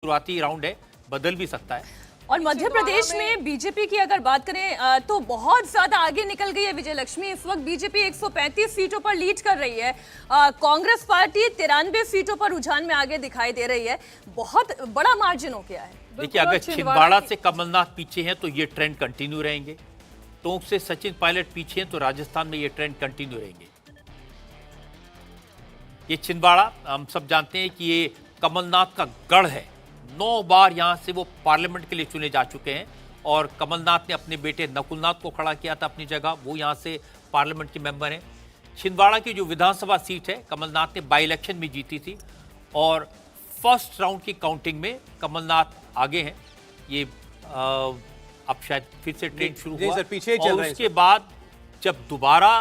शुरुआती राउंड है, बदल भी सकता है। और मध्य प्रदेश में बीजेपी की अगर बात करें तो बहुत ज्यादा आगे निकल गई है विजय लक्ष्मी। इस वक्त बीजेपी 135 सीटों पर लीड कर रही है। कांग्रेस पार्टी 93 सीटों पर रुझान में आगे दिखाई दे रही है। बहुत बड़ा मार्जिन हो गया है। देखिए, अगर छिंदवाड़ा से कमलनाथ पीछे हैं तो ये ट्रेंड कंटिन्यू रहेंगे। टोंक से सचिन पायलट पीछे हैं तो राजस्थान में ये ट्रेंड कंटिन्यू रहेंगे। ये छिंदवाड़ा हम सब जानते हैं कि ये कमलनाथ का गढ़ है। 9 बार यहां से वो पार्लियामेंट के लिए चुने जा चुके हैं और कमलनाथ ने अपने बेटे नकुलनाथ को खड़ा किया था अपनी जगह, वो यहां से पार्लियामेंट के मेंबर हैं। छिंदवाड़ा की जो विधानसभा सीट है कमलनाथ ने बाई इलेक्शन में जीती थी और फर्स्ट राउंड की काउंटिंग में कमलनाथ आगे हैं। ये अब शायद फिर से ट्रेंड शुरू हुआ सर, पीछे चल और रहे हैं उसके बाद जब दोबारा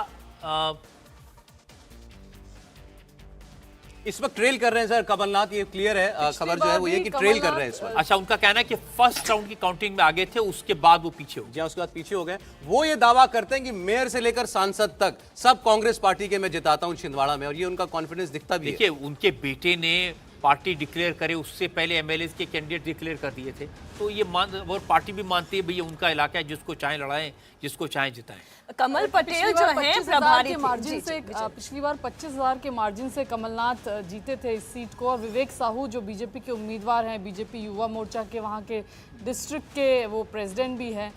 इस वक्त ट्रेल कर रहे हैं सर कमलनाथ, ये क्लियर है। खबर जो है वो ये कि ट्रेल कर रहे हैं इस वक्त। अच्छा, उनका कहना है कि फर्स्ट राउंड की काउंटिंग में आगे थे, उसके बाद वो पीछे हो गए। उसके बाद पीछे हो गए। वो ये दावा करते हैं कि मेयर से लेकर सांसद तक सब कांग्रेस पार्टी के मैं जिताता हूं छिंदवाड़ा में, और ये उनका कॉन्फिडेंस दिखता भी है। देखिए, उनके बेटे ने पार्टी डिक्लेयर करे उससे पहले एमएलए के कैंडिडेट डिक्लेयर कर दिए थे, तो ये और पार्टी भी मानती है भैया उनका इलाका है, जिसको चाहे लड़ाएं, जिसको चाहे जिताएं। कमल पटेल जो हैं प्रभारी मार्जिन से पिछली बार 25,000 के मार्जिन से कमलनाथ जीते थे इस सीट को। और विवेक साहू जो बीजेपी के उम्मीदवार हैं, बीजेपी युवा मोर्चा के वहाँ के डिस्ट्रिक्ट के वो प्रेसिडेंट भी हैं,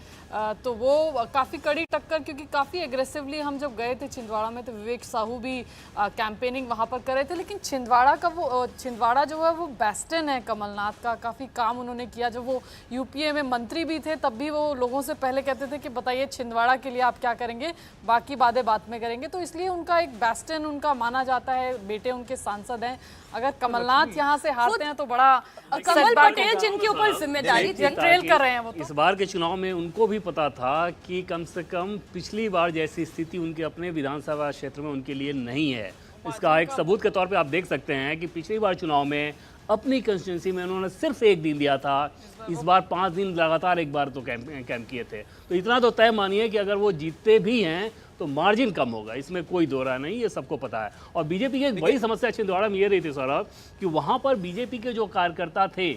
तो वो काफ़ी कड़ी टक्कर, क्योंकि काफ़ी एग्रेसिवली हम जब गए थे छिंदवाड़ा में तो विवेक साहू भी कैंपेनिंग वहाँ पर कर रहे थे। लेकिन छिंदवाड़ा जो है वो बेस्टन है कमलनाथ का, काफ़ी काम उन्होंने किया। जब वो यूपीए में मंत्री भी थे तब भी वो लोगों से पहले कहते थे कि बताइए छिंदवाड़ा के लिए आप क्या करेंगे, बाकी बातें बाद में करेंगे। तो इसलिए उनका एक बेस्टन उनका माना जाता है, बेटे उनके सांसद हैं। अगर कमलनाथ यहाँ से हारते हैं तो बड़ा कमल पटेल जिनके ऊपर जिम्मेदारी ट्रेल कर रहे हैं वो। इस बार के चुनाव में उनको भी पता था कि कम से कम पिछली बार जैसी स्थिति उनके अपने विधानसभा क्षेत्र में उनके लिए नहीं है। इसका एक सबूत के तौर पे आप देख सकते हैं कि पिछली बार चुनाव में अपनी कंस्टिट्यूंसी में उन्होंने सिर्फ 1 दिन दिया था, इस बार 5 दिन लगातार एक बार तो कैंप किए थे। तो इतना तो तय मानिए कि अगर वो जीतते भी हैं तो मार्जिन कम होगा, इसमें कोई दो राय नहीं, ये सबको पता है। और बीजेपी की एक बड़ी समस्या छिंदवाड़ा में ये रही थी सौरभ कि वहाँ पर बीजेपी के जो कार्यकर्ता थे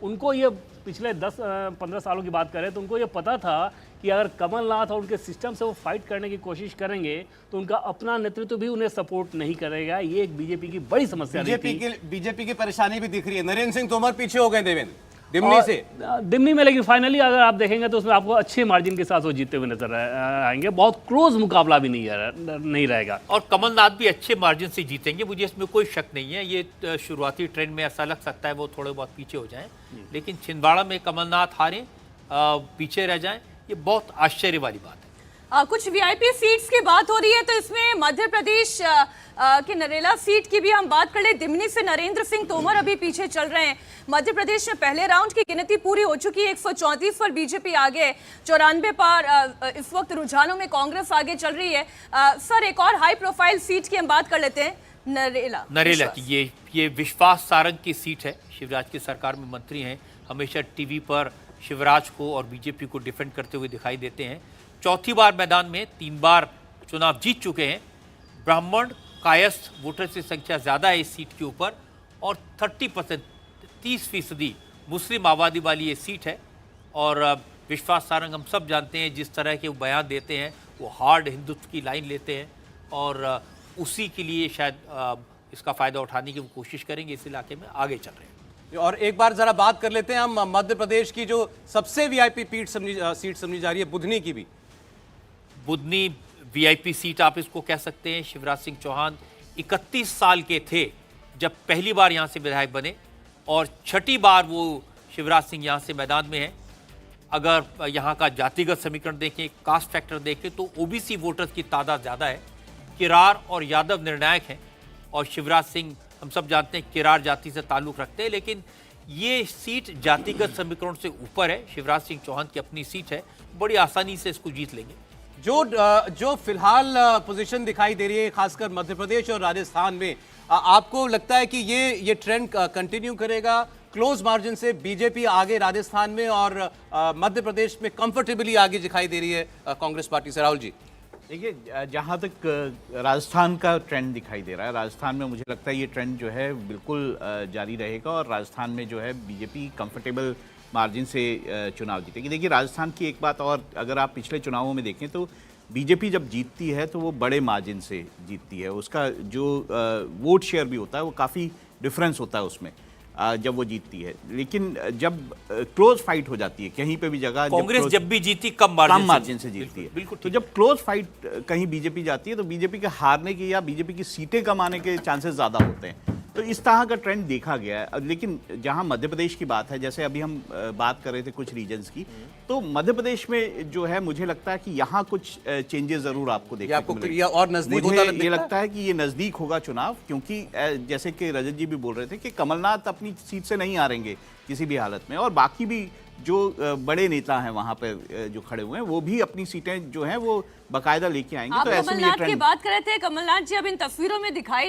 उनको ये पिछले 10-15 सालों की बात करें तो उनको ये पता था कि अगर कमलनाथ और उनके सिस्टम से वो फाइट करने की कोशिश करेंगे तो उनका अपना नेतृत्व भी उन्हें सपोर्ट नहीं करेगा। ये एक बीजेपी की बड़ी समस्या थी। बीजेपी की परेशानी भी दिख रही है। नरेंद्र सिंह तोमर पीछे हो गए देवेंद्र दिमनी से, दिमनी में, लेकिन फाइनली अगर आप देखेंगे तो उसमें आपको अच्छे मार्जिन के साथ वो जीतते हुए नजर आएंगे। बहुत क्लोज मुकाबला भी नहीं रहेगा और कमलनाथ भी अच्छे मार्जिन से जीतेंगे, मुझे इसमें कोई शक नहीं है। ये शुरुआती ट्रेंड में ऐसा लग सकता है वो थोड़े बहुत पीछे हो जाएं, लेकिन छिंदवाड़ा में कमलनाथ हारें, पीछे रह जाएं, ये बहुत आश्चर्य वाली बात है। कुछ वीआईपी सीट्स की बात हो रही है तो इसमें मध्य प्रदेश की नरेला सीट की भी हम बात कर ले। दिमनी से नरेंद्र सिंह तोमर अभी पीछे चल रहे हैं। मध्य प्रदेश में पहले राउंड की गिनती पूरी हो चुकी है, 134 पर बीजेपी आगे, 94 पर इस वक्त रुझानों में कांग्रेस आगे चल रही है। सर, एक और हाई प्रोफाइल सीट की हम बात कर लेते हैं, नरेला की। ये विश्वास सारंग की सीट है। शिवराज की सरकार में मंत्री हैं, हमेशा टीवी पर शिवराज को और बीजेपी को डिफेंड करते हुए दिखाई देते हैं। चौथी बार मैदान में, 3 बार चुनाव जीत चुके हैं। ब्राह्मण कायस्थ वोटर की संख्या ज़्यादा है इस सीट के ऊपर और 30% 30% मुस्लिम आबादी वाली ये सीट है। और विश्वास सारंग हम सब जानते हैं जिस तरह के वो बयान देते हैं, वो हार्ड हिंदुत्व की लाइन लेते हैं और उसी के लिए शायद इसका फ़ायदा उठाने की वो कोशिश करेंगे, इस इलाके में आगे चल रहे हैं। और एक बार जरा बात कर लेते हैं हम मध्य प्रदेश की जो सबसे वीआईपी सीट समझी जा रही है, बुधनी की भी। बुधनी वीआईपी सीट आप इसको कह सकते हैं। शिवराज सिंह चौहान 31 साल के थे जब पहली बार यहाँ से विधायक बने और 6ठी बार वो शिवराज सिंह यहाँ से मैदान में हैं। अगर यहाँ का जातिगत समीकरण देखें, कास्ट फैक्टर देखें तो ओबीसी वोटर्स की तादाद ज़्यादा है। किरार और यादव निर्णायक हैं और शिवराज सिंह हम सब जानते हैं किरार जाति से ताल्लुक़ रखते हैं, लेकिन ये सीट जातिगत समीकरण से ऊपर है। शिवराज सिंह चौहान की अपनी सीट है, बड़ी आसानी से इसको जीत लेंगे। जो फिलहाल पोजीशन दिखाई दे रही है खासकर मध्य प्रदेश और राजस्थान में, आपको लगता है कि ये ट्रेंड कंटिन्यू करेगा? क्लोज मार्जिन से बीजेपी आगे राजस्थान में और मध्य प्रदेश में कंफर्टेबली आगे दिखाई दे रही है कांग्रेस पार्टी से, राहुल जी? देखिए, जहाँ तक राजस्थान का ट्रेंड दिखाई दे रहा है, राजस्थान में मुझे लगता है ये ट्रेंड जो है बिल्कुल जारी रहेगा और राजस्थान में जो है बीजेपी कंफर्टेबल मार्जिन से चुनाव जीतेगी। देखिए, राजस्थान की एक बात और, अगर आप पिछले चुनावों में देखें तो बीजेपी जब जीतती है तो वो बड़े मार्जिन से जीतती है। उसका जो वोट शेयर भी होता है वो काफ़ी डिफरेंस होता है उसमें जब वो जीतती है। लेकिन जब क्लोज फाइट हो जाती है कहीं पे भी जगह, कांग्रेस जब भी जीती कम मार्जिन से जीतती है। बिल्कुल तो जब क्लोज फाइट कहीं बीजेपी जाती है तो बीजेपी के हारने के या बीजेपी की सीटें कम आने के चांसेस ज़्यादा होते हैं। तो इस तरह का ट्रेंड देखा गया है। लेकिन जहां मध्य प्रदेश की बात है, जैसे अभी हम बात कर रहे थे कुछ रीजन्स की, तो मध्य प्रदेश में जो है मुझे लगता है कि यहाँ कुछ चेंजेस जरूर आपको देखने आपको को मिलेंगे। ये और नजदीक मुझे होता ये लगता है कि ये नजदीक होगा चुनाव, क्योंकि जैसे कि रजत जी भी बोल रहे थे कि कमलनाथ अपनी सीट से नहीं हारेंगे किसी भी हालत में, और बाकी भी जो बड़े नेता हैं वहां पर जो खड़े हुए हैं वो भी अपनी सीटें जो हैं वो बाकायदा लेके आएंगे। आप तो ऐसे में ये कमलनाथ की ट्रेंड बात कर रहे थे, कमलनाथ जी अब इन तस्वीरों में दिखाई